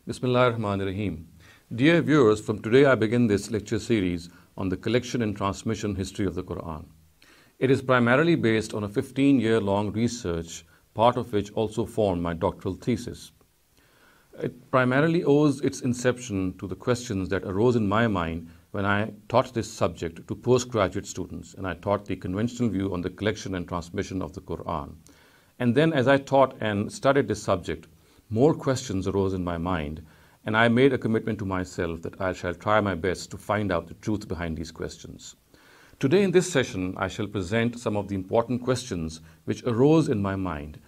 Bismillahirrahmanirrahim. Dear viewers, from today I begin this lecture series on the collection and transmission history of the Quran. It is primarily based on a 15-year-long research, part of which also formed my doctoral thesis. It primarily owes its inception to the questions that arose in my mind when I taught this subject to postgraduate students, and I taught the conventional view on the collection and transmission of the Quran. And then as I taught and studied this subject, more questions arose in my mind, and I made a commitment to myself that I shall try my best to find out the truth behind these questions. Today in this session, I shall present some of the important questions which arose in my mind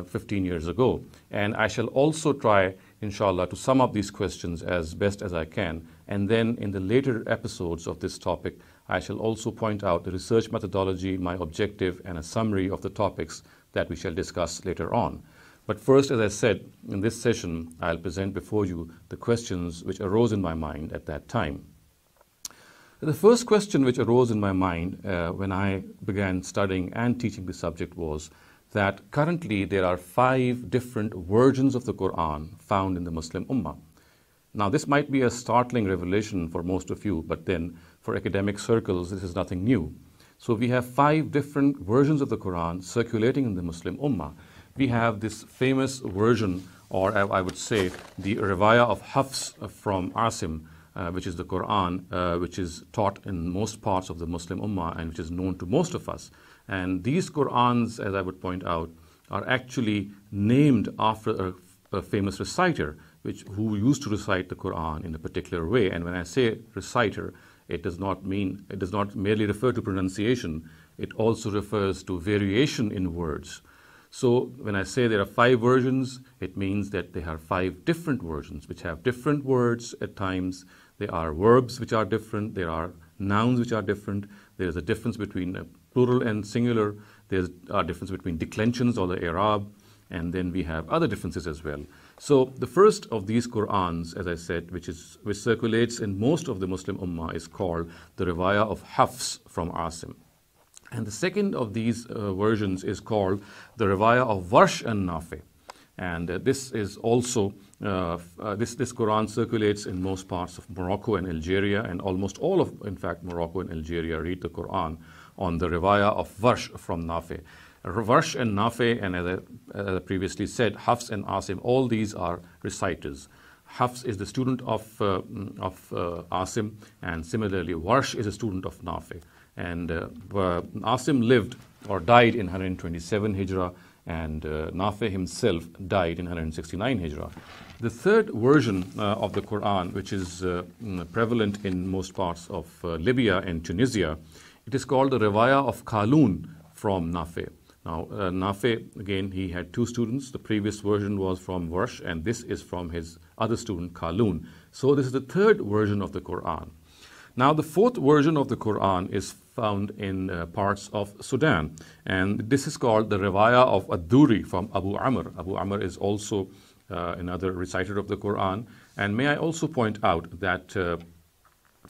15 years ago, and I shall also try, inshallah, to sum up these questions as best as I can, and then in the later episodes of this topic, I shall also point out the research methodology, my objective, and a summary of the topics that we shall discuss later on. But first, as I said, in this session, I'll present before you the questions which arose in my mind at that time. The first question which arose in my mind when I began studying and teaching the subject was that currently there are 5 different versions of the Quran found in the Muslim Ummah. Now, this might be a startling revelation for most of you, but then for academic circles, this is nothing new. So we have 5 different versions of the Quran circulating in the Muslim Ummah. We have this famous version, or I would say the Riwayah of Hafs from Asim, which is the Quran, which is taught in most parts of the Muslim Ummah and which is known to most of us. And these Qurans, as I would point out, are actually named after a famous reciter who used to recite the Quran in a particular way. And when I say reciter, it does not merely refer to pronunciation, it also refers to variation in words. So when I say there are 5 versions, it means that there are 5 different versions which have different words at times. There are verbs which are different. There are nouns which are different. There is a difference between plural and singular. There's a difference between declensions or the Arab. And then we have other differences as well. So the first of these Qurans, as I said, which circulates in most of the Muslim Ummah, is called the Riwayah of Hafs from Asim. And the second of these versions is called the Riwayah of Warsh and Nafi. And this is also, this Quran circulates in most parts of Morocco and Algeria, and almost all of, in fact, Morocco and Algeria read the Quran on the Riwayah of Warsh from Nafi. Warsh and Nafi, and as I previously said, Hafs and Asim, all these are reciters. Hafs is the student of Asim, and similarly Warsh is a student of Nafi. And Asim lived or died in 127 Hijrah, and Nafi himself died in 169 Hijrah. The third version of the Quran, which is prevalent in most parts of Libya and Tunisia, it is called the Riwayah of Qalun from Nafi. Now, Nafi, again, he had 2 students. The previous version was from Warsh, and this is from his other student, Qalun. So this is the third version of the Quran. Now, the fourth version of the Quran is found in parts of Sudan, and this is called the Riwayah of Ad-Duri from Abu Amr. Abu Amr is also another reciter of the Quran. And may I also point out that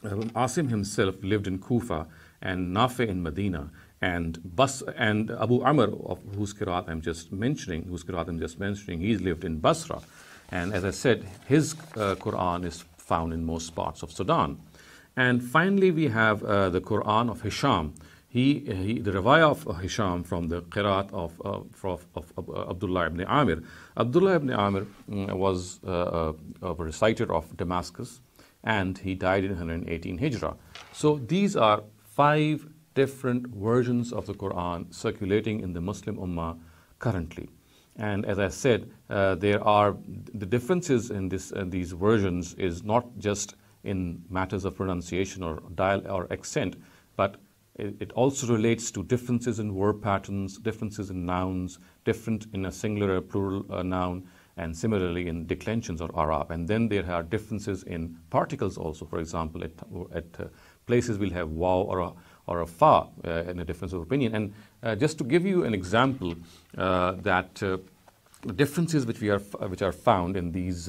Asim himself lived in Kufa and Nafi in Medina, and Abu Amr, whose qiraat I'm just mentioning, he lived in Basra. And as I said, his Quran is found in most parts of Sudan. And finally, we have the Quran of Hisham. The Riwayah of Hisham from the qiraat of Abdullah ibn Amir. Abdullah ibn Amir was a reciter of Damascus, and he died in 118 Hijrah. So these are 5 different versions of the Quran circulating in the Muslim Ummah currently. And as I said, there are the differences in these versions is not just in matters of pronunciation or dial or accent, but it also relates to differences in verb patterns, differences in nouns, different in a singular or plural noun, and similarly in declensions or Arab. And then there are differences in particles also. For example, at places we'll have waw or a fa in a difference of opinion. And just to give you an example, that the differences which are found in these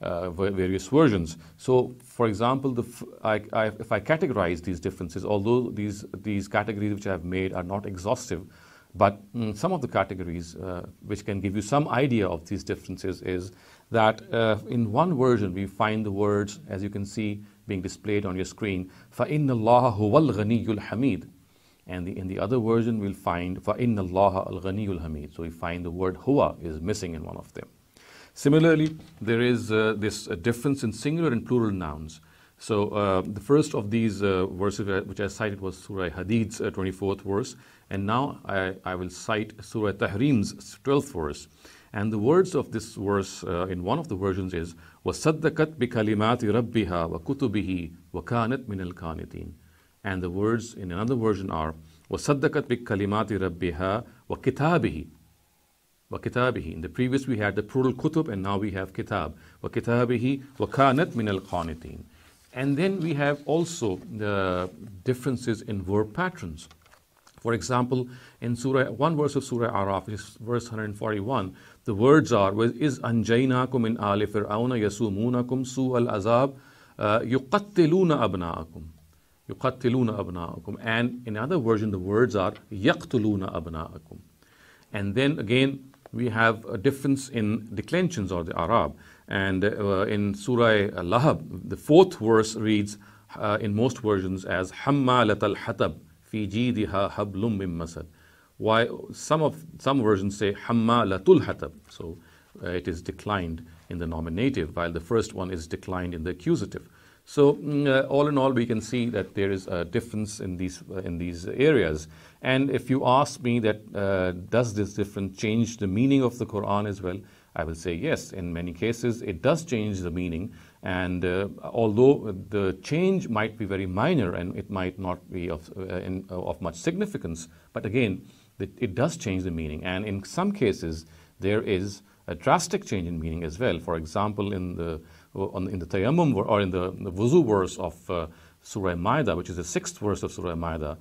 various versions. So, for example, if I categorize these differences, although these categories which I have made are not exhaustive, but some of the categories which can give you some idea of these differences is that in one version we find the words, as you can see being displayed on your screen, فَإِنَّ اللَّهَ هُوَ الْغَنِيُّ الْحَمِيدُ. And in the other version we'll find فَإِنَّ اللَّهَ الْغَنِيُّ الْحَمِيدُ. So we find the word huwa is missing in one of them. Similarly, there is this difference in singular and plural nouns. So the first of these verses which I cited was Surah Hadid's 24th verse, and now I will cite Surah Tahrim's 12th verse. And the words of this verse in one of the versions is وَصَدَّقَتْ بِكَلِمَاتِ رَبِّهَا وَكُتُبِهِ وَكَانَتْ مِنَ الْقَانِتِينَ. And the words in another version are وَصَدَّقَتْ بِكَلِمَاتِ رَبِّهَا وَكِتَابِهِ. وَكِتَابِهِ. In the previous we had the plural kutub, and now we have kitab. وَكِتَابِهِ وَكَانَتْ مِنَ الْقَانِتِينَ. And then we have also the differences in verb patterns. For example, in one verse of Surah Araf, which is verse 141, the words are إِذْ أَنْجَيْنَاكُمْ مِنْ آلِ فِرْعَوْنَ يَسُومُونَكُمْ سُوءَ الْعَذَابِ يُقَتِّلُونَ أَبْنَاءَكُمْ. يُقَتِّلُونَ أَبْنَاءَكُمْ. And in another version, the words are يَقْتُلُونَ أَبْنَاءَكُمْ. And then again, we have a difference in declensions or the Arab. And in Surah Lahab, the fourth verse reads in most versions as حَمَّالَةَ الْحَطَبِ فِي جِيدِهَا حَبْلٌ مِّن مَّسَدٍ. Why some versions say حَمَّالَةُ الْحَطَبِ. So it is declined in the nominative, while the first one is declined in the accusative. So all in all, we can see that there is a difference in these areas. And if you ask me that does this difference change the meaning of the Quran as well, I will say yes. In many cases, it does change the meaning. And although the change might be very minor and it might not be of much significance, but again, it does change the meaning. And in some cases, there is a drastic change in meaning as well. For example, in the tayammum or in the wuzu verse of Surah Maida, which is the 6th verse of Surah Maida,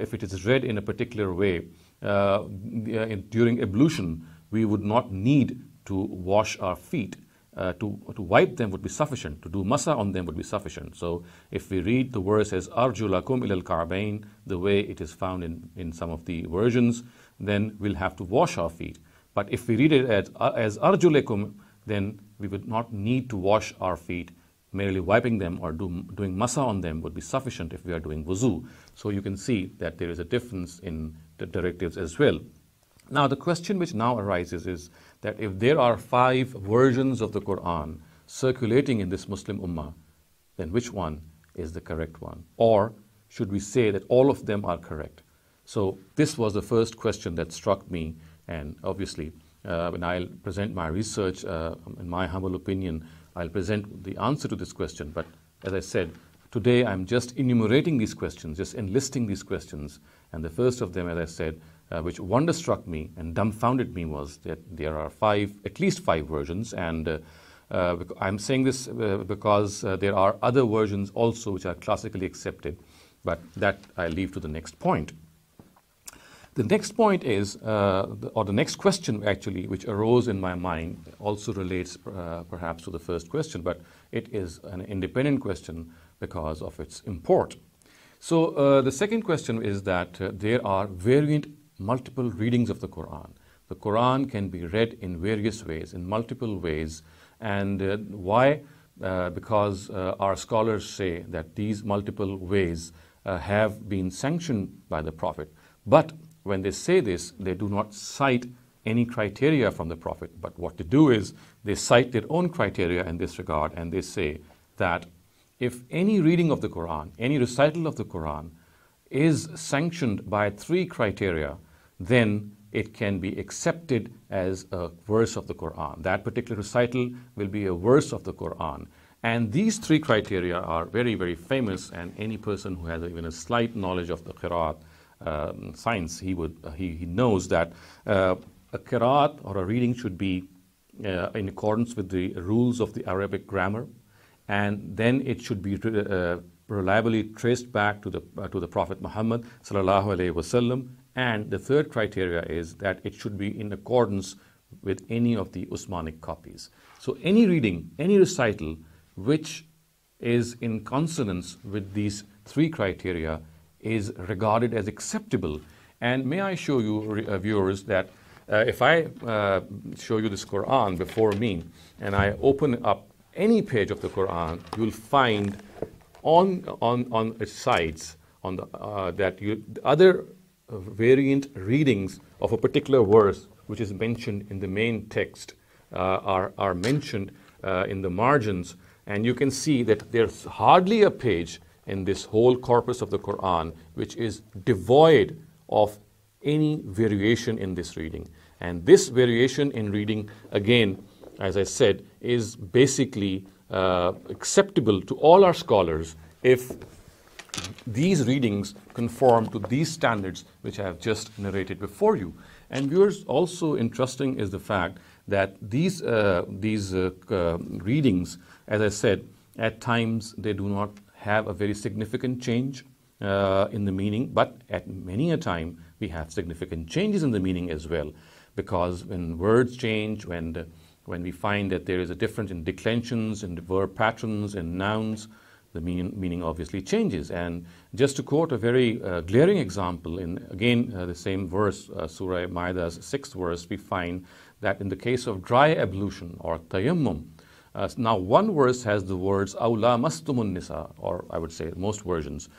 if it is read in a particular way during ablution, we would not need to wash our feet. To wipe them would be sufficient. To do masa on them would be sufficient. So if we read the verse as arjulakum ilal ka'bayn, the way it is found in some of the versions, then we'll have to wash our feet. But if we read it as arjulekum, then we would not need to wash our feet. Merely wiping them or doing masa on them would be sufficient if we are doing wuzu. So you can see that there is a difference in the directives as well. Now the question which now arises is that if there are 5 versions of the Quran circulating in this Muslim Ummah, then which one is the correct one? Or should we say that all of them are correct? So this was the first question that struck me, and obviously when I'll present my research, in my humble opinion, I'll present the answer to this question. But as I said, today I'm just enumerating these questions, just enlisting these questions. And the first of them, as I said, which wonderstruck me and dumbfounded me, was that there are at least five versions. And I'm saying this because there are other versions also which are classically accepted, but that I leave to the next point. The next point is, or the next question actually, which arose in my mind, also relates perhaps to the first question, but it is an independent question because of its import. So the second question is that there are variant multiple readings of the Quran. The Quran can be read in various ways, in multiple ways. And why? Because our scholars say that these multiple ways have been sanctioned by the Prophet. But when they say this, they do not cite any criteria from the Prophet. But what they do is they cite their own criteria in this regard, and they say that if any reading of the Quran, any recital of the Quran is sanctioned by 3 criteria, then it can be accepted as a verse of the Quran. That particular recital will be a verse of the Quran. And these 3 criteria are very, very famous, and any person who has even a slight knowledge of the Qiraat science, he knows that a Qiraat or a reading should be in accordance with the rules of the Arabic grammar, and then it should be reliably traced back to the Prophet Muhammad sallallahu alaihi wasallam. And the third criteria is that it should be in accordance with any of the Usmanic copies. So any reading, any recital which is in consonance with these 3 criteria is regarded as acceptable. And may I show you, viewers, that if I show you this Quran before me and I open up any page of the Quran, you'll find on its sides on the other variant readings of a particular verse which is mentioned in the main text are mentioned in the margins, and you can see that there's hardly a page in this whole corpus of the Quran which is devoid of any variation in this reading. And this variation in reading, again, as I said, is basically acceptable to all our scholars if these readings conform to these standards which I have just narrated before you. And viewers, also interesting is the fact that these readings, as I said, at times they do not have a very significant change in the meaning, but at many a time we have significant changes in the meaning as well. Because when words change, when we find that there is a difference in declensions, in verb patterns, in nouns, the meaning obviously changes. And just to quote a very glaring example, in again the same verse, Surah Maida's 6th verse, we find that in the case of dry ablution or tayammum, now one verse has the words أَوْ لَامَسْتُمُ النِّسَاءَ, or I would say most versions,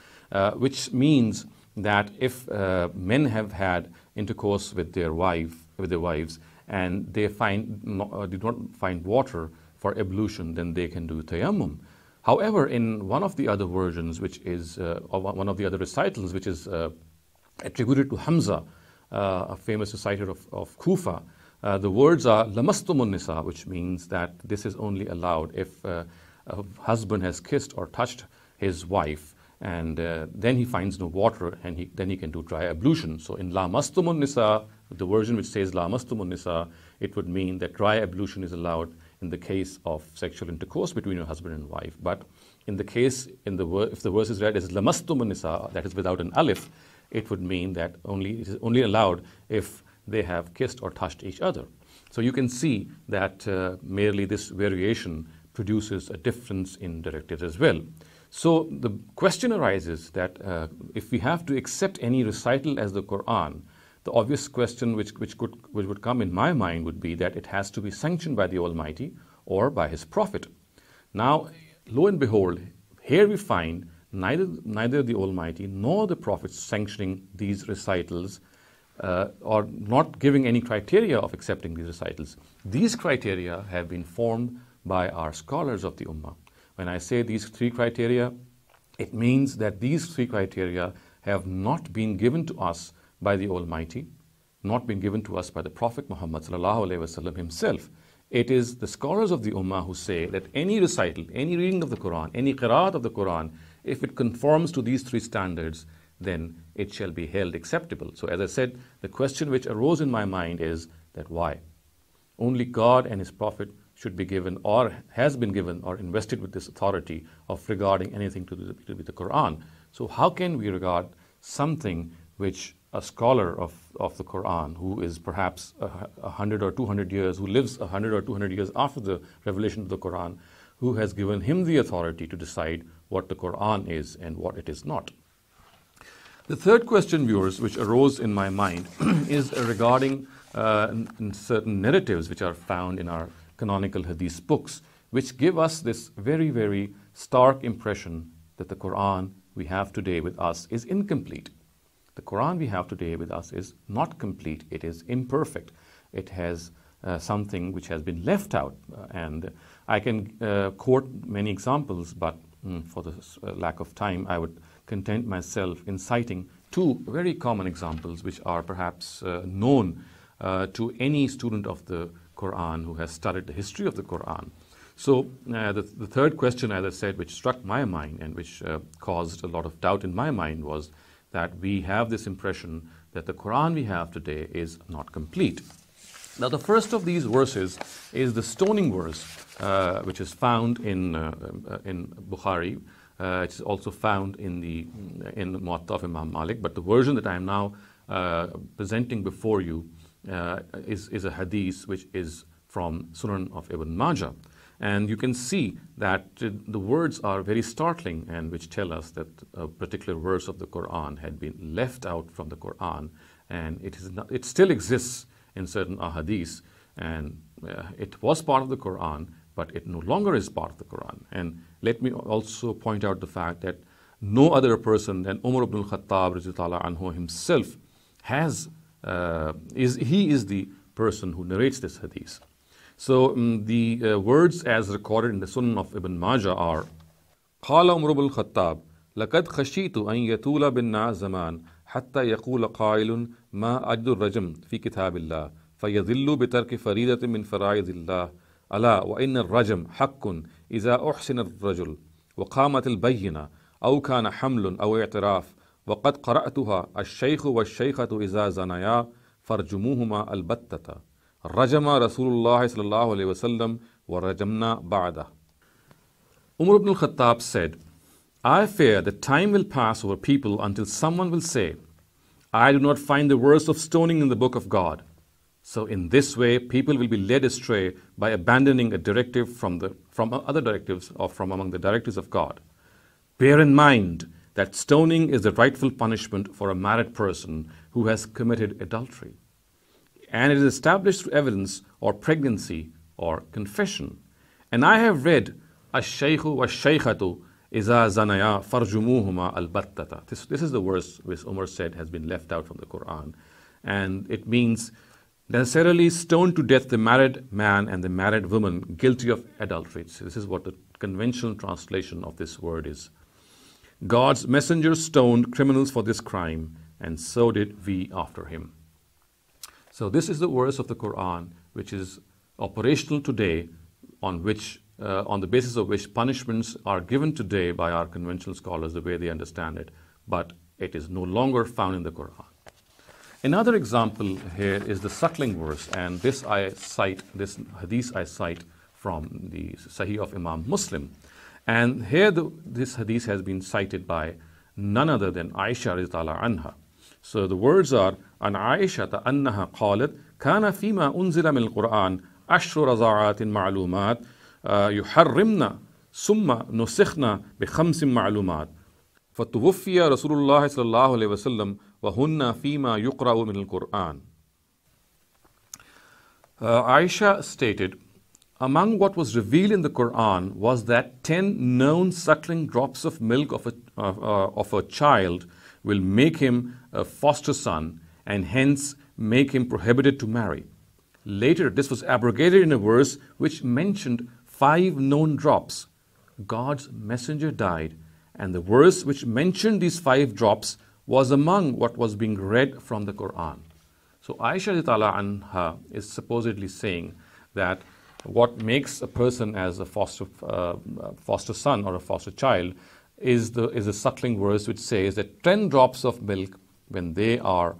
which means that if men have had intercourse with their wives and they do not find water for ablution, then they can do tayammum. However, in one of the other versions, which is one of the other recitals, which is attributed to Hamza, a famous reciter of Kufa, the words are lamastumun nisa, which means that this is only allowed if a husband has kissed or touched his wife, and then he finds no water, and then he can do dry ablution. So in lamastumun nisa, the version which says lamastumun nisa, it would mean that dry ablution is allowed in the case of sexual intercourse between a husband and wife. But in the case, if the verse is read as lamastumun nisa, that is without an alif, it would mean that it is only allowed if they have kissed or touched each other. So you can see that merely this variation produces a difference in directives as well. So the question arises that if we have to accept any recital as the Quran, the obvious question which would come in my mind would be that it has to be sanctioned by the Almighty or by His Prophet. Now, lo and behold, here we find neither the Almighty nor the Prophet sanctioning these recitals or not giving any criteria of accepting these recitals. These criteria have been formed by our scholars of the Ummah. When I say these three criteria, it means that these three criteria have not been given to us by the Almighty, not been given to us by the Prophet Muhammad ﷺ himself. It is the scholars of the Ummah who say that any recital, any reading of the Quran, any qiraat of the Quran, if it conforms to these three standards, then it shall be held acceptable. So as I said, the question which arose in my mind is that why? Only God and His Prophet should be given or has been given or invested with this authority of regarding anything to do with the Quran. So how can we regard something which a scholar of the Quran, who is perhaps 100 or 200 years, who lives 100 or 200 years after the revelation of the Quran, who has given him the authority to decide what the Quran is and what it is not? The third question, viewers, which arose in my mind is regarding certain narratives which are found in our canonical hadith books, which give us this very, very stark impression that the Quran we have today with us is incomplete. The Quran we have today with us is not complete. It is imperfect. It has something which has been left out. And I can quote many examples, but for the lack of time, I would content myself in citing two very common examples which are perhaps known to any student of the Quran who has studied the history of the Quran. So the third question, as I said, which struck my mind and which caused a lot of doubt in my mind was that we have this impression that the Quran we have today is not complete. Now, the first of these verses is the stoning verse, which is found in Bukhari. It's also found in the Muwatta of Imam Malik. But the version that I am now presenting before you is a hadith which is from Sunan of Ibn Majah. And you can see that the words are very startling and which tell us that a particular verse of the Quran had been left out from the Quran, and it still exists in certain ahadith, and it was part of the Quran, but it no longer is part of the Quran. And let me also point out the fact that no other person than Umar ibn al-Khattab radhiyallahu anhu himself is the person who narrates this hadith. So the words as recorded in the Sunan of Ibn Majah are قال عمر بن الخطاب لقد خشيت أن يطول بنا زمان حتى يقول قائل ما أجد الرجم في كتاب الله فيضل بترك فريضة من فرائض الله ألا وإن الرجم حق إذا أحسن الرجل وقامت البينة أو كان حمل أو اعتراف وقد قرأتها الشيخ والشيخة إذا زنيا فرجموهما البتة رجم رسول الله صلى الله عليه وسلم ورجمنا بعده. Umar ibn al-Khattab said, I fear that time will pass over people until someone will say, I do not find the verse of stoning in the book of God. So in this way, people will be led astray by abandoning a directive from other directives or from among the directives of God. Bear in mind that stoning is the rightful punishment for a married person who has committed adultery. And it is established through evidence or pregnancy or confession. And I have read, Ash-shaykhu wash-shaykhatu iza zanaya farjumuhuma al-battata. This is the verse which Umar said has been left out from the Quran. And it means necessarily stone to death the married man and the married woman guilty of adultery. So this is what the conventional translation of this word is. God's messenger stoned criminals for this crime, and so did we after him. So this is the verse of the Quran which is operational today, on the basis of which punishments are given today by our conventional scholars the way they understand it, but it is no longer found in the Quran. Another example here is the suckling verse, and this hadith I cite from the Sahih of Imam Muslim. And here this hadith has been cited by none other than Aisha radhiyallahu anha. So the words are, An Aisha annaha qalat, kana fima unzila min al-Quran, ashru raza'atin ma'lumat, yuharrimna, summa nusikhna bi khamsin ma'lumat. فَتُوَفِّيَ رَسُولُ اللَّهِ صَلَّى اللَّهُ عَلَيْهِ وَسَلَّمَ وَهُنَّ فِيمَا يُقْرَأُ مِنَ الْقُرْآنِ. Aisha stated, among what was revealed in the Quran was that 10 known suckling drops of milk of a child will make him a foster son and hence make him prohibited to marry. Later, this was abrogated in a verse which mentioned 5 known drops. God's messenger died, and the verse which mentioned these 5 drops was among what was being read from the Quran. So Aisha radhiyallahu anha is supposedly saying that what makes a person as a foster son or a foster child is a suckling verse which says that 10 drops of milk when they are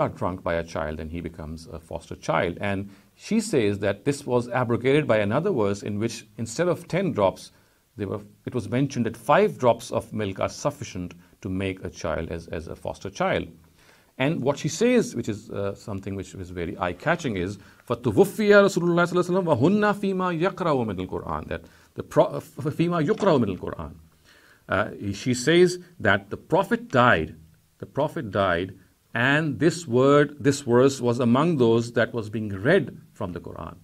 drunk by a child, and he becomes a foster child. And she says that this was abrogated by another verse in which instead of 10 drops, it was mentioned that 5 drops of milk are sufficient to make a child as a foster child. And what she says, which is something which is very eye-catching, is فَتُوَفِّيَ رَسُولُ اللَّهِ صَلَّى اللَّهُ عَلَيْهِ وَسَلَّمَ وَهُنَّ فِيمَا يَقْرَأُ مِنَ الْقُرْآنِ, that فِيمَا يُقْرَأُ مِنَ الْقُرْآنِ. She says that the Prophet died, and this verse was among those that was being read from the Quran.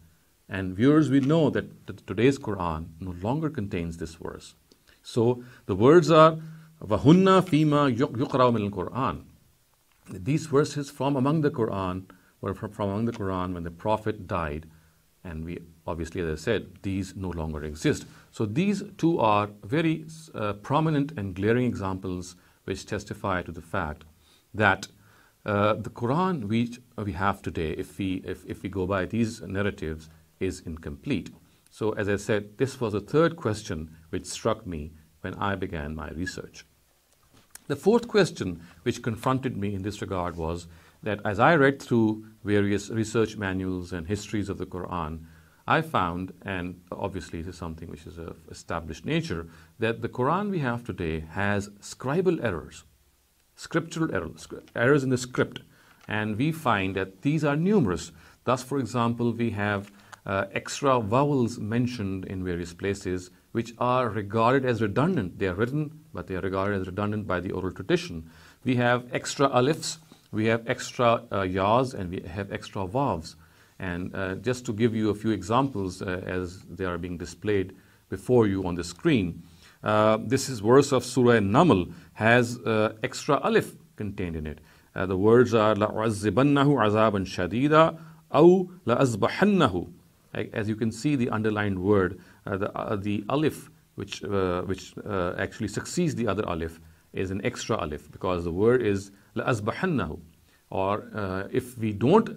And viewers, we know that today's Quran no longer contains this verse. So the words are وَهُنَّ فِيمَا يُقْرَأُ مِنَ الْقُرْآنِ. These verses from among the Quran were from among the Quran when the Prophet died, and we obviously, as I said, these no longer exist. So these two are very prominent and glaring examples which testify to the fact that the Quran which we have today, if we go by these narratives, is incomplete. So as I said, this was the third question which struck me when I began my research. The fourth question which confronted me in this regard was that as I read through various research manuals and histories of the Quran, I found, and obviously this is something which is of established nature, that the Quran we have today has scribal errors, scriptural errors in the script, and we find that these are numerous. Thus, for example, we have extra vowels mentioned in various places which are regarded as redundant. They are written, but they are regarded as redundant by the oral tradition. We have extra alifs we have extra yas and we have extra vavs. And just to give you a few examples as they are being displayed before you on the screen, this is verse of Surah Naml has extra alif contained in it. The words are لَأُعَذِّبَنَّهُ عَذَابًا شَدِيدًا أَوْ لَأَذْبَحَنَّهُ. As you can see, the underlined word, the alif which actually succeeds the other alif is an extra alif, because the word is لَأَذْبَحَنَّهُ. Or if we don't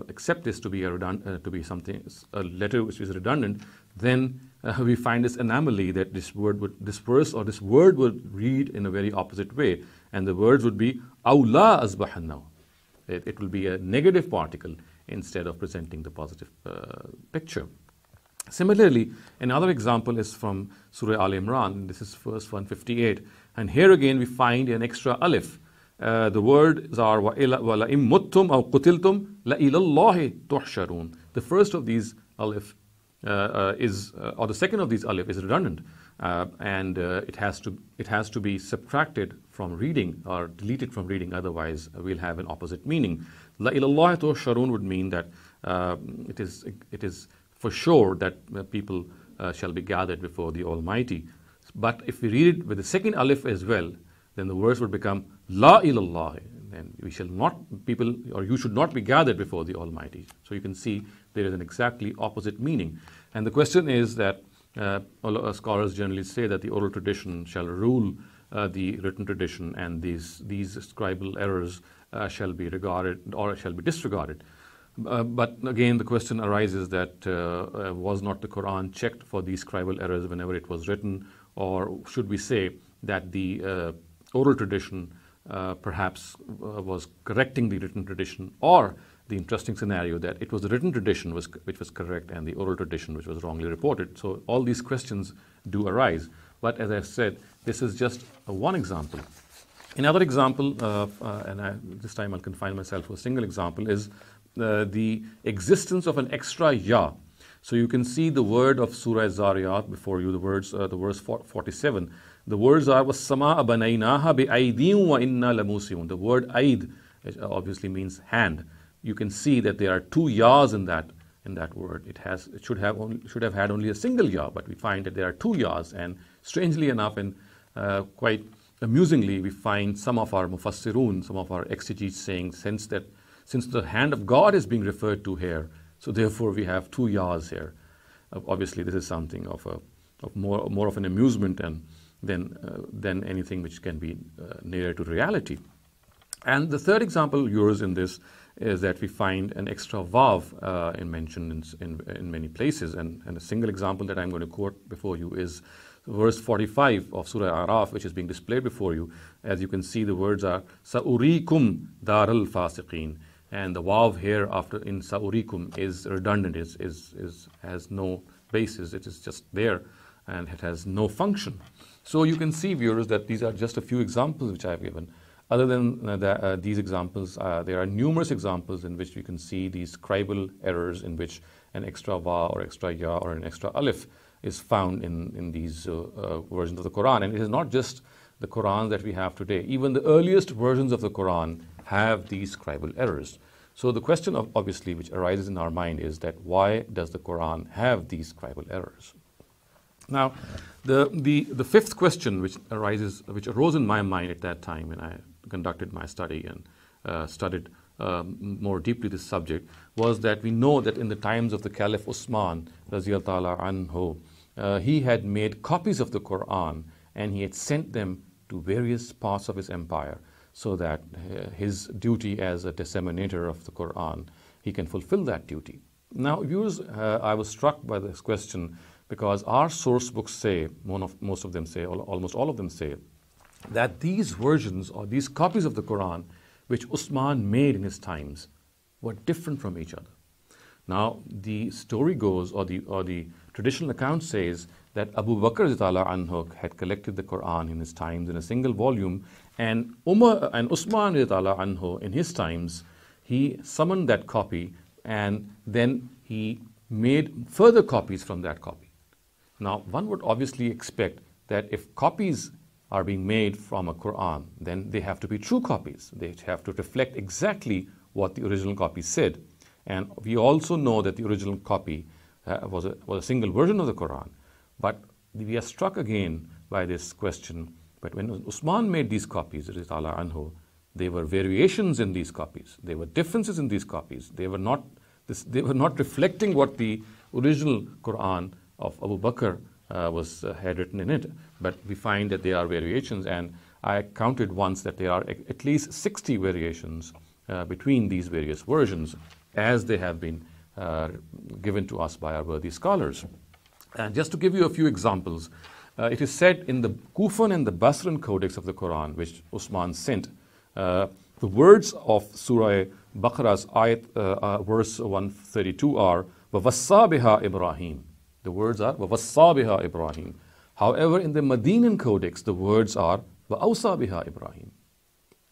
accept this to be a letter which is redundant, then we find this anomaly that this word would read in a very opposite way, and the words would be أَوْ لَا أَذْبَحَنَّهُ. It will be a negative particle instead of presenting the positive picture. Similarly, another example is from Surah Al Imran. This is verse 158, and here again we find an extra alif. The words are وَلَئِن مُتُّمْ أَوْ قُتِلْتُمْ لَإِلَى اللَّهِ تُحْشَرُونَ. The first of these alif or the second of these alif is redundant, and it has to be subtracted from reading or deleted from reading, otherwise we'll have an opposite meaning. لَإِلَى اللَّهِ تُحْشَرُونَ would mean that it is for sure that people shall be gathered before the Almighty. But if we read it with the second alif as well, then the verse would become La ilallah, and we shall not, people, or you should not be gathered before the Almighty. So you can see there is an exactly opposite meaning. And the question is that scholars generally say that the oral tradition shall rule the written tradition, and these scribal errors shall be regarded or shall be disregarded. But again, the question arises that was not the Quran checked for these scribal errors whenever it was written, or should we say that the oral tradition perhaps was correcting the written tradition, or the interesting scenario that it was the written tradition which was correct and the oral tradition which was wrongly reported. So all these questions do arise. But as I said, this is just one example. Another example, this time I'll confine myself to a single example, is the existence of an extra ya. So you can see the word of Surah Zariyat before you, the verse 47. The words are وَالسَّمَاءَ بَنَيْنَاهَا بِأَيْدِيٍ وَإِنَّا لَمُوسِعُونَ. The word aid obviously means hand. You can see that there are two yas in that word. It should have had only a single ya, but we find that there are two yas. And strangely enough, and quite amusingly, we find some of our mufassirun, some of our exegetes saying, since the hand of God is being referred to here, so therefore we have two yas here. Obviously, this is something of more of an amusement than anything which can be nearer to reality. And the third example yours in this is that we find an extra vav mentioned in many places, and a single example that I'm going to quote before you is verse 45 of Surah Araf, which is being displayed before you. As you can see, the words are Sa'urikum daral fasiqeen, and the vav here after in Sa'urikum is redundant, has no basis, it is just there and it has no function. So you can see, viewers, that these are just a few examples which I have given. Other than these examples, there are numerous examples in which we can see these scribal errors in which an extra va or extra ya or an extra alif is found in these versions of the Quran. And it is not just the Quran that we have today. Even the earliest versions of the Quran have these scribal errors. So the question obviously which arises in our mind is that why does the Quran have these scribal errors? Now, the fifth question which arose in my mind at that time when I conducted my study and studied more deeply this subject was that we know that in the times of the Caliph Usman Raziyallahu anhu, he had made copies of the Quran and he had sent them to various parts of his empire so that his duty as a disseminator of the Quran, he can fulfill that duty. Now, viewers, I was struck by this question because our source books say, most of them say, almost all of them say, that these versions or these copies of the Quran which Usman made in his times were different from each other. Now, the story goes, or the traditional account says, that Abu Bakr anhu had collected the Quran in his times in a single volume, and Usman anhu in his times, he summoned that copy and then he made further copies from that copy. Now, one would obviously expect that if copies are being made from a Quran, then they have to be true copies. They have to reflect exactly what the original copy said. And we also know that the original copy was a single version of the Quran. But we are struck again by this question. But when Usman made these copies, anhu, there were variations in these copies. There were differences in these copies. They were not reflecting what the original Quran of Abu Bakr had written in it. But we find that there are variations, and I counted once that there are at least 60 variations between these various versions, as they have been given to us by our worthy scholars. And just to give you a few examples, it is said in the Kufan and the Basran codex of the Quran, which Usman sent, the words of Surah Baqarah's ayat, verse 132 are وَوَصَّى بِهَا إِبْرَاهِيم. The words are وَوَصَّى بِهَا إِبْرَاهِيم. However, in the Medinan codex, the words are وَأَوْصَى بِهَا إِبْرَاهِيم.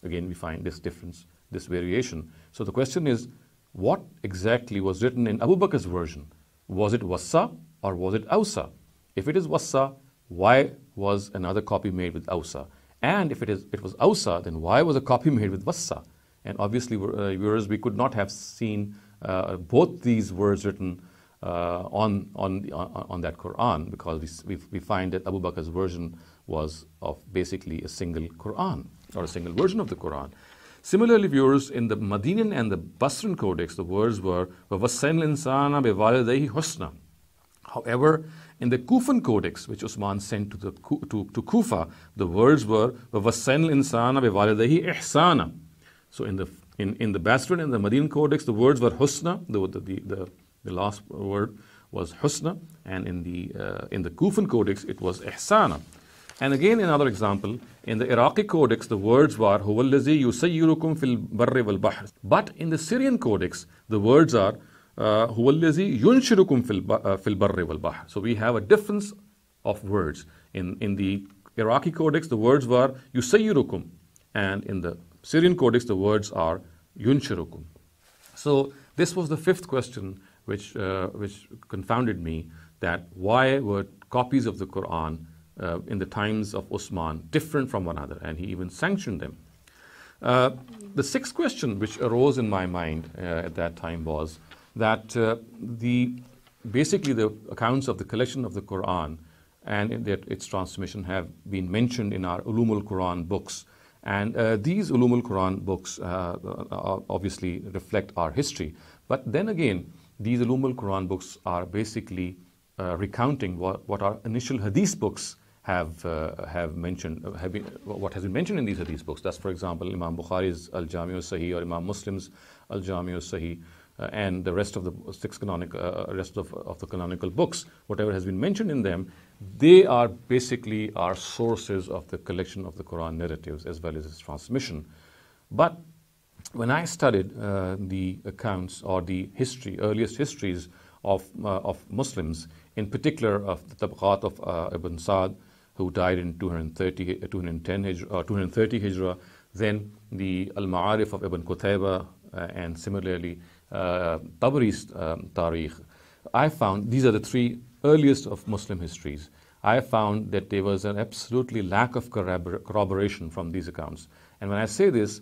Again, we find this difference, this variation. So the question is, what exactly was written in Abu Bakr's version? Was it Wassa or was it Awsa? If it is Wassa, why was another copy made with Awsa? And if it was Awsa, then why was a copy made with Wassa? And obviously, viewers, we could not have seen both these words written on that Quran, because we find that Abu Bakr's version was of basically a single Quran, or a single version of the Quran. Similarly, viewers, in the Medinan and the Basran codex, the words were وَوَصَّيْنَا الْإِنسَانَ بِوَالِدَيْهِ حُسْنًا. However, in the Kufan codex, which Usman sent to Kufa, the words were وَوَصَّيْنَا الْإِنسَانَ بِوَالِدَيْهِ إِحْسَانًا. So in the Basran and the Medinan codex, the words were Husna. The last word was Husna, and in the Kufan codex, it was Ihsana. And again, another example, in the Iraqi codex, the words were هُوَ الَّذِي يُسَيِّرُكُمْ فِي الْبَرِّ وَالْبَحْرِ. But in the Syrian codex, the words are هُوَ الَّذِي يُنْشِرُكُمْ فِي الْبَرِّ وَالْبَحْرِ. So we have a difference of words. In the Iraqi codex, the words were يُسَيِّرُكُمْ, and in the Syrian codex, the words are يُنْشِرُكُمْ. So this was the fifth question which confounded me, that why were copies of the Quran in the times of Usman different from one another, and he even sanctioned them. The sixth question which arose in my mind at that time was that basically the accounts of the collection of the Quran and its transmission have been mentioned in our Ulumul Quran books. And these Ulumul Quran books obviously reflect our history. But then again, these Ulumul Quran books are basically recounting what our initial Hadith books have mentioned, what has been mentioned in these Hadith books. That's, for example, Imam Bukhari's Al-Jami' al-Sahih, or Imam Muslim's Al-Jami' al-Sahih, and the rest of the the canonical books. Whatever has been mentioned in them, they are basically our sources of the collection of the Quran narratives as well as its transmission. But when I studied the accounts or the earliest histories of Muslims, in particular of the Tabaqat of Ibn Sa'd, who died in 230 Hijrah, then the Al-Ma'arif of Ibn Qutayba, and similarly Tabari's Tarikh, I found these are the three earliest of Muslim histories. I found that there was an absolutely lack of corroboration from these accounts. And when I say this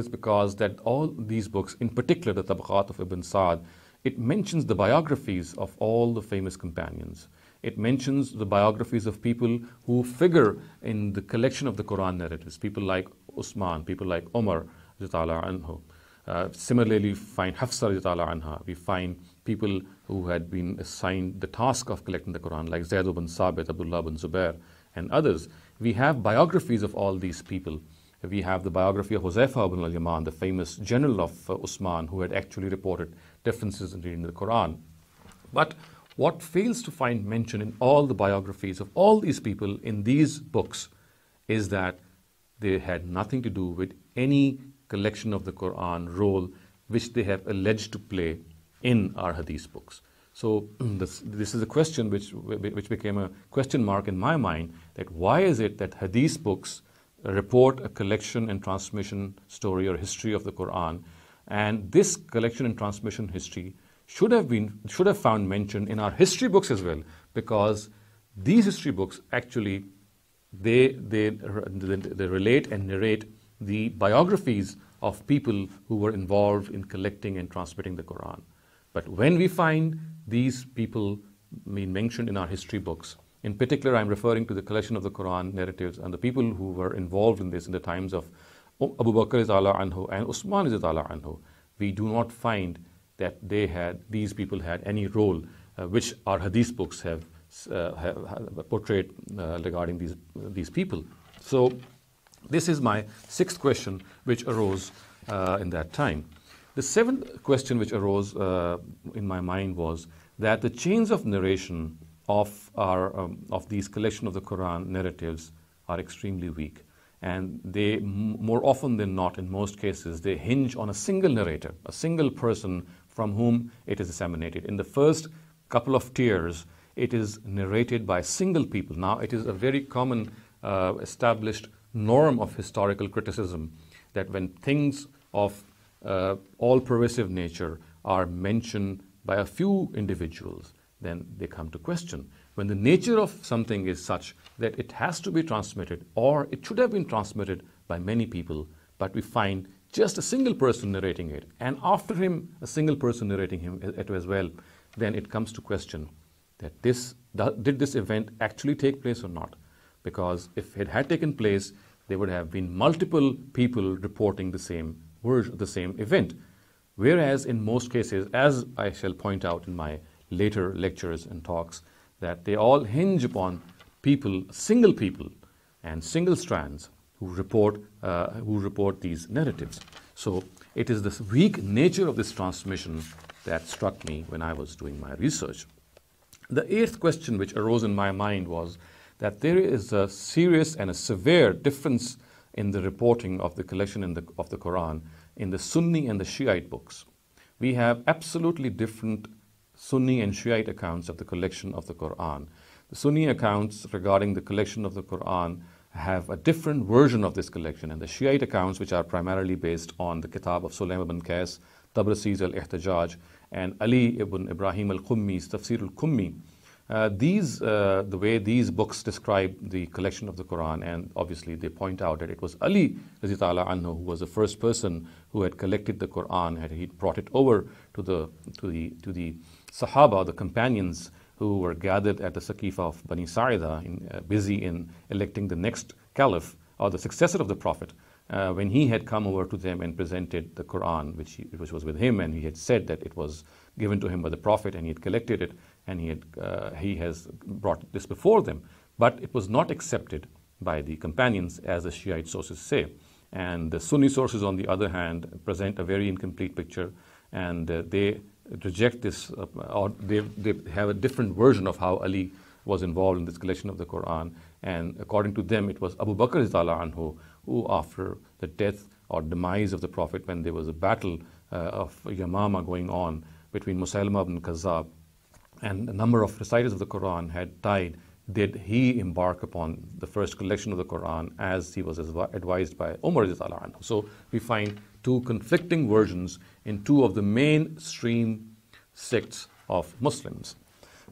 because that all these books, in particular the Tabaqat of Ibn Sa'd, it mentions the biographies of all the famous companions. It mentions the biographies of people who figure in the collection of the Quran narratives, people like Usman, people like Umar, anhu. Similarly, we find Hafsa, anha. We find people who had been assigned the task of collecting the Quran, like Zayd ibn Sabit, Abdullah ibn Zubair, and others. We have biographies of all these people. We have the biography of Huzaifa ibn al-Yaman, the famous general of Usman, who had actually reported differences in reading the Quran. But what fails to find mention in all the biographies of all these people in these books is that they had nothing to do with any collection of the Quran role which they have alleged to play in our Hadith books. So this is a question which became a question mark in my mind, that why is it that Hadith books report a collection and transmission story or history of the Quran, and this collection and transmission history should have found mention in our history books as well, because these history books actually they relate and narrate the biographies of people who were involved in collecting and transmitting the Quran. But when we find these people being mentioned in our history books, in particular I'm referring to the collection of the Quran narratives and the people who were involved in this in the times of Abu Bakr anhu and Usman anhu, we do not find that these people had any role which our hadith books have portrayed regarding these people. So this is my sixth question which arose in that time. The seventh question which arose in my mind was that the chains of narration of these collection of the Quran narratives are extremely weak. And they, more often than not, in most cases, they hinge on a single narrator, a single person from whom it is disseminated. In the first couple of tiers, it is narrated by single people. Now, it is a very common established norm of historical criticism that when things of all-pervasive nature are mentioned by a few individuals, then they come to question. When the nature of something is such that it has to be transmitted, or it should have been transmitted by many people, but we find just a single person narrating it, and after him, a single person narrating it as well, then it comes to question that did this event actually take place or not? Because if it had taken place, there would have been multiple people reporting the same event. Whereas in most cases, as I shall point out in my later lectures and talks, that they all hinge upon single people and single strands who report these narratives. So it is this weak nature of this transmission that struck me when I was doing my research. The eighth question which arose in my mind was that there is a serious and a severe difference in the reporting of the collection of the Quran in the Sunni and the Shiite books. We have absolutely different Sunni and Shiite accounts of the collection of the Quran. The Sunni accounts regarding the collection of the Quran have a different version of this collection, and the Shiite accounts, which are primarily based on the Kitab of Sulaim ibn Qais, Tabrasi's al-Ihtijaj, and Ali ibn Ibrahim al-Qummi's Tafsir al-Qummi, the way these books describe the collection of the Quran, and obviously they point out that it was Ali anhu who was the first person who had collected the Quran, he brought it over to the Sahaba, the companions who were gathered at the Saqifa of Bani Sa'ida, busy in electing the next caliph or the successor of the Prophet. When he had come over to them and presented the Quran, which was with him, and he had said that it was given to him by the Prophet, and he had collected it, and he has brought this before them. But it was not accepted by the companions, as the Shiite sources say. And the Sunni sources, on the other hand, present a very incomplete picture, and they reject this, or they have a different version of how Ali was involved in this collection of the Quran. And according to them, it was Abu Bakr anhu who, after the death or demise of the Prophet, when there was a battle of Yamama going on between Musaylama ibn Kazzab, and a number of reciters of the Quran had died, did he embark upon the first collection of the Quran as he was advised by Umar anhu. So we find two conflicting versions in two of the mainstream sects of Muslims.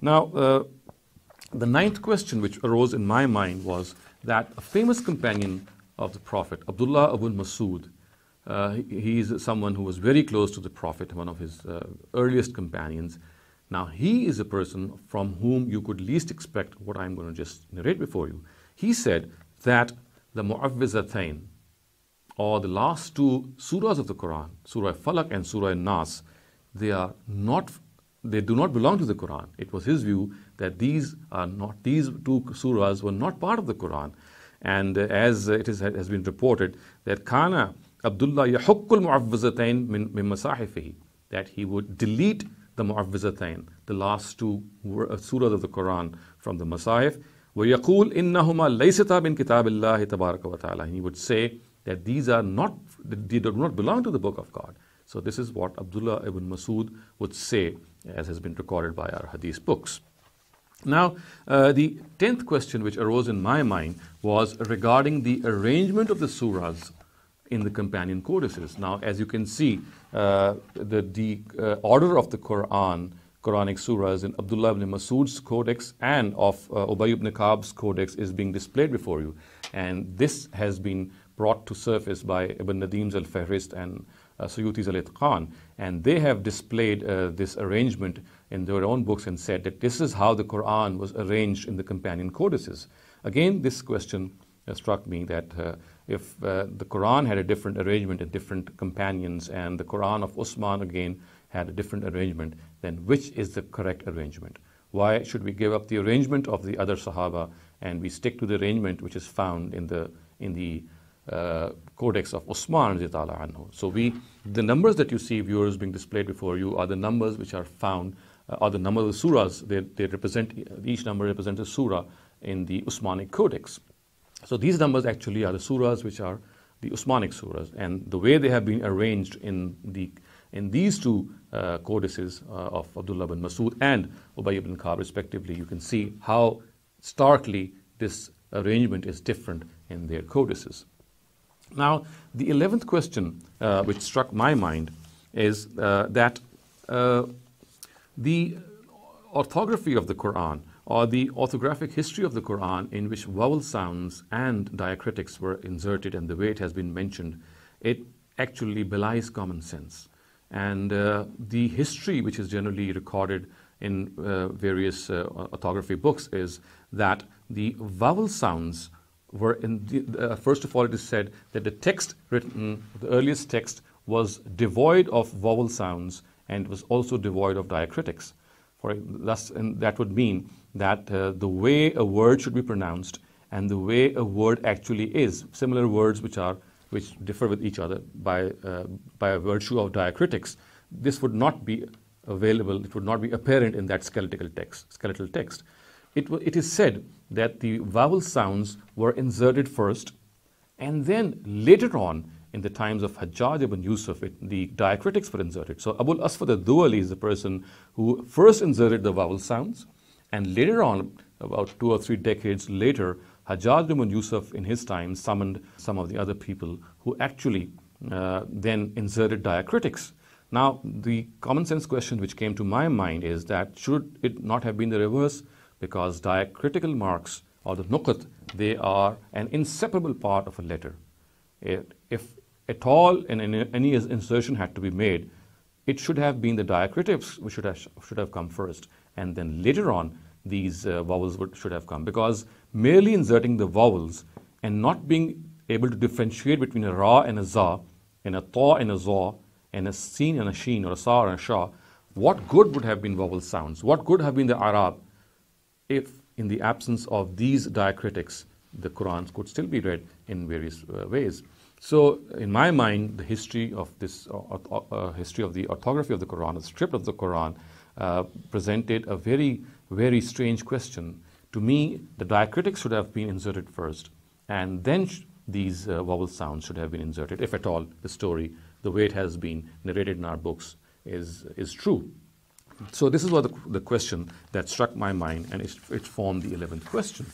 Now, the ninth question which arose in my mind was that a famous companion of the Prophet, Abdullah ibn Masud, he is someone who was very close to the Prophet, one of his earliest companions. Now, he is a person from whom you could least expect what I'm going to just narrate before you. He said that the Mu'awwizatayn, or the last two surahs of the Quran, Surah Falaq and Surah Nas, they do not belong to the Quran. It was his view that these two surahs were not part of the Quran. And as it has been reported, that Kana Abdullah yahukkul mu'awwizatayn min masahifihi, that he would delete the Mu'awwizatayn, the last two surahs of the Quran from the Masahif, وَيَقُولْ إِنَّهُمَا لَيْسَتَا مِنْ كِتَابِ اللَّهِ تَبَارَكَ وَتَعَالَى. He would say that they do not belong to the book of God. So this is what Abdullah ibn Masud would say, as has been recorded by our hadith books. Now, the 10th question which arose in my mind was regarding the arrangement of the surahs in the companion codices. Now, as you can see, the order of the Quran Quranic surahs in Abdullah ibn Masud's codex and of Ubay ibn Ka'b's codex is being displayed before you. And this has been brought to surface by Ibn Nadim's Al-Fahrist and Suyuti's Al-Itqan. And they have displayed this arrangement in their own books and said that this is how the Quran was arranged in the companion codices. Again, this question struck me that if the Quran had a different arrangement in different companions and the Quran of Usman again had a different arrangement, then which is the correct arrangement? Why should we give up the arrangement of the other Sahaba and we stick to the arrangement which is found in the codex of Usman anhu? So the numbers that you see, viewers, being displayed before you are the numbers which are found, are the number of the surahs. They represent, each number represents a surah in the Usmanic codex. So these numbers actually are the surahs which are the Usmanic surahs, and the way they have been arranged in these two codices of Abdullah bin Masud and Ubay ibn Ka'b respectively, you can see how starkly this arrangement is different in their codices. Now, the 11th question which struck my mind is that the orthography of the Quran, or the orthographic history of the Quran, in which vowel sounds and diacritics were inserted and the way it has been mentioned, it actually belies common sense. And the history which is generally recorded in various orthography books is that the vowel sounds were first of all, it is said that the text written, the earliest text, was devoid of vowel sounds and was also devoid of diacritics. And that would mean that the way a word should be pronounced and the way a word actually is, similar words which differ with each other by virtue of diacritics, this would not be available, it would not be apparent in that skeletal text. It is said that the vowel sounds were inserted first, and then later on, in the times of Hajjaj ibn Yusuf, the diacritics were inserted. So Abul Aswad al-Duwali is the person who first inserted the vowel sounds, and later on, about 2 or 3 decades later, Hajjaj ibn Yusuf in his time summoned some of the other people who actually then inserted diacritics. Now, the common sense question which came to my mind is that should it not have been the reverse? Because diacritical marks, or the nuqat, they are an inseparable part of a letter. If at all any insertion had to be made, it should have been the diacritics which should have come first, and then later on these vowels should have come. Because merely inserting the vowels and not being able to differentiate between a ra and a za, and a ta and a za, and a sin and a sheen, or a sa and a sha, what good would have been vowel sounds? What good have been the Arab if, in the absence of these diacritics, the Quran could still be read in various ways? So, in my mind, the history of this history of the orthography of the Quran, the script of the Quran, presented a very, very strange question. To me, the diacritics should have been inserted first, and then these vowel sounds should have been inserted, if at all the story, the way it has been narrated in our books, is true. So this is what the question that struck my mind, and it formed the 11th question.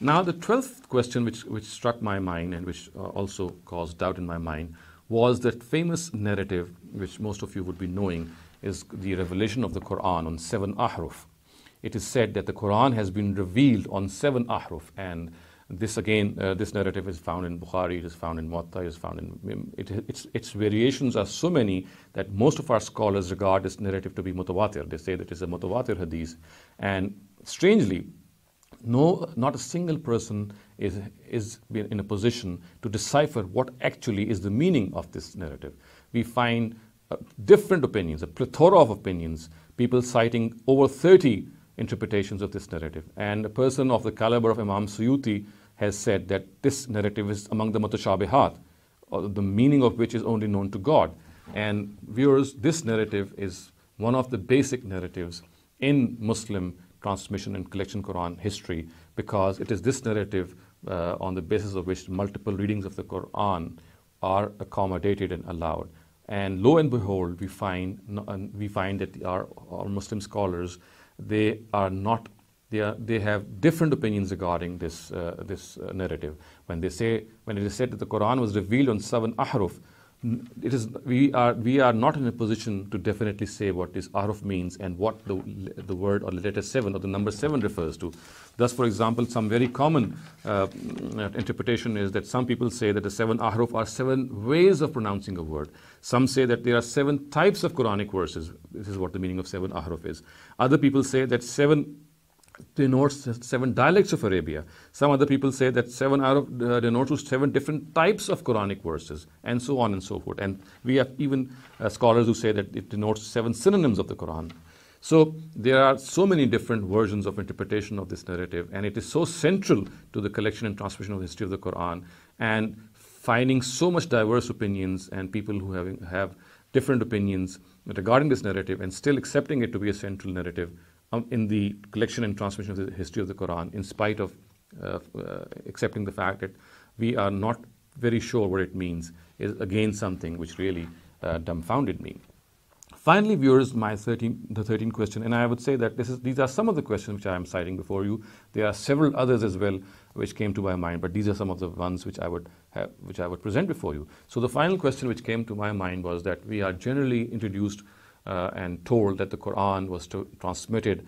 Now, the 12th question which struck my mind and which also caused doubt in my mind was that famous narrative which most of you would be knowing is the revelation of the Quran on 7 ahruf. It is said that the Quran has been revealed on 7 ahruf, and this again, this narrative is found in Bukhari, it is found in Muwatta, it is found in its variations are so many that most of our scholars regard this narrative to be mutawatir. They say that it is a mutawatir hadith, and strangely, not a single person is in a position to decipher what actually is the meaning of this narrative. We find different opinions, a plethora of opinions, people citing over 30 interpretations of this narrative. And a person of the caliber of Imam Suyuti has said that this narrative is among the mutashabihat, or the meaning of which is only known to God. And viewers, this narrative is one of the basic narratives in Muslim transmission and collection Quran history, because it is this narrative on the basis of which multiple readings of the Quran are accommodated and allowed. And lo and behold, we find that our Muslim scholars, they have different opinions regarding this narrative. When it is said that the Quran was revealed on 7 ahruf, we are not in a position to definitely say what this ahruf means and what the word or the letter 7 or the number 7 refers to. Thus, for example, some very common interpretation is that some people say that the 7 ahruf are 7 ways of pronouncing a word. Some say that there are 7 types of Quranic verses. This is what the meaning of 7 ahruf is. Other people say that 7 denotes 7 dialects of Arabia. Some other people say that 7 denotes 7 different types of Quranic verses, and so on and so forth. And we have even scholars who say that it denotes 7 synonyms of the Quran. So there are so many different versions of interpretation of this narrative, and it is so central to the collection and transmission of the history of the Quran, and finding so much diverse opinions and people who have different opinions regarding this narrative and still accepting it to be a central narrative in the collection and transmission of the history of the Quran, in spite of accepting the fact that we are not very sure what it means, is again something which really dumbfounded me. Finally, viewers, the 13th question, and I would say that these are some of the questions which I am citing before you. There are several others as well which came to my mind, but these are some of the ones which I would present before you. So the final question which came to my mind was that we are generally introduced and told that the Quran was transmitted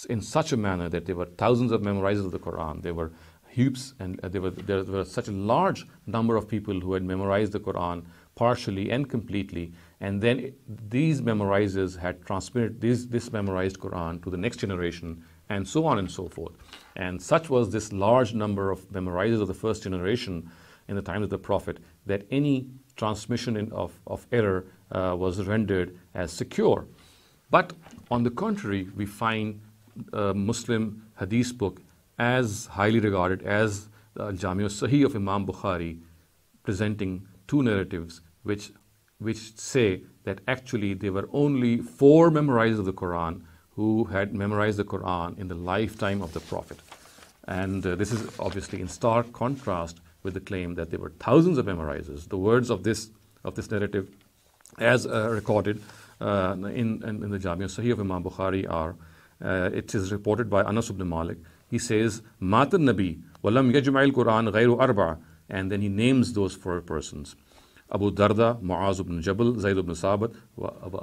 in such a manner that there were thousands of memorizers of the Quran. There were heaps, and there were such a large number of people who had memorized the Quran partially and completely, and then these memorizers had transmitted this memorized Quran to the next generation, and so on and so forth. And such was this large number of memorizers of the first generation in the time of the Prophet that any transmission of error was rendered as secure. But on the contrary, we find a Muslim hadith book as highly regarded as the Jami' al-Sahih of Imam Bukhari, presenting 2 narratives which say that actually there were only 4 memorizers of the Quran who had memorized the Quran in the lifetime of the Prophet. And this is obviously in stark contrast with the claim that there were thousands of memorizers. The words of this narrative, as recorded in the Jami' al-Sahih of Imam Bukhari, are, it is reported by Anas ibn Malik. He says, Matan Nabi, walam yajma'il Quran ghayru arba', and then he names those 4 persons: Abu Darda, Mu'az ibn Jabal, Zayd ibn Sabat,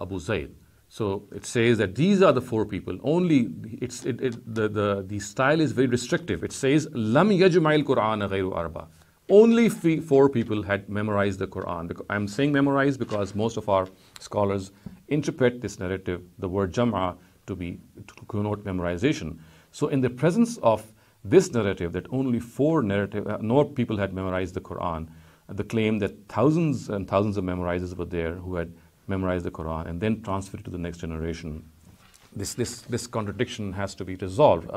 Abu Zayd. So it says that these are the 4 people. Only the style is very restrictive. It says, Lam yajma'il Quran ghayru arba'. Only 4 people had memorized the Quran. I'm saying memorized because most of our scholars interpret this narrative, the word jam'a, to connote memorization. So in the presence of this narrative that only 4 people had memorized the Quran, the claim that thousands and thousands of memorizers were there who had memorized the Quran and then transferred it to the next generation, this contradiction has to be resolved.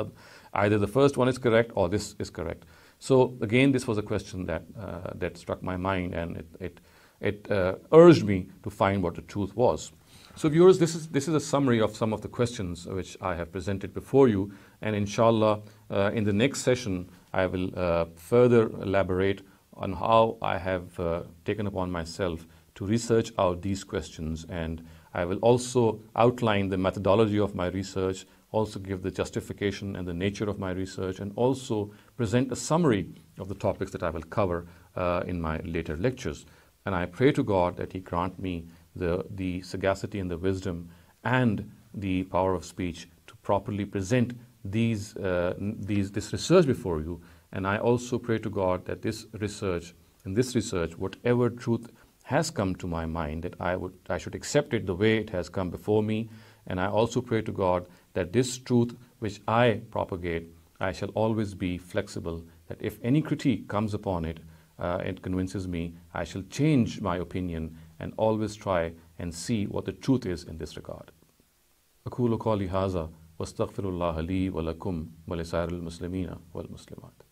Either the first one is correct or this is correct. So again, this was a question that struck my mind, and it urged me to find what the truth was. So viewers, this is a summary of some of the questions which I have presented before you, and inshallah in the next session I will further elaborate on how I have taken upon myself to research out these questions, and I will also outline the methodology of my research, also give the justification and the nature of my research, and also present a summary of the topics that I will cover in my later lectures. And I pray to God that He grant me the sagacity and the wisdom and the power of speech to properly present this research before you. And I also pray to God that in this research, whatever truth has come to my mind, that I should accept it the way it has come before me. And I also pray to God that this truth which I propagate, I shall always be flexible, that if any critique comes upon it, it convinces me, I shall change my opinion and always try and see what the truth is in this regard. أقول قولي هذا واستغفر الله لي ولكم ولسائر المسلمين والمسلمات.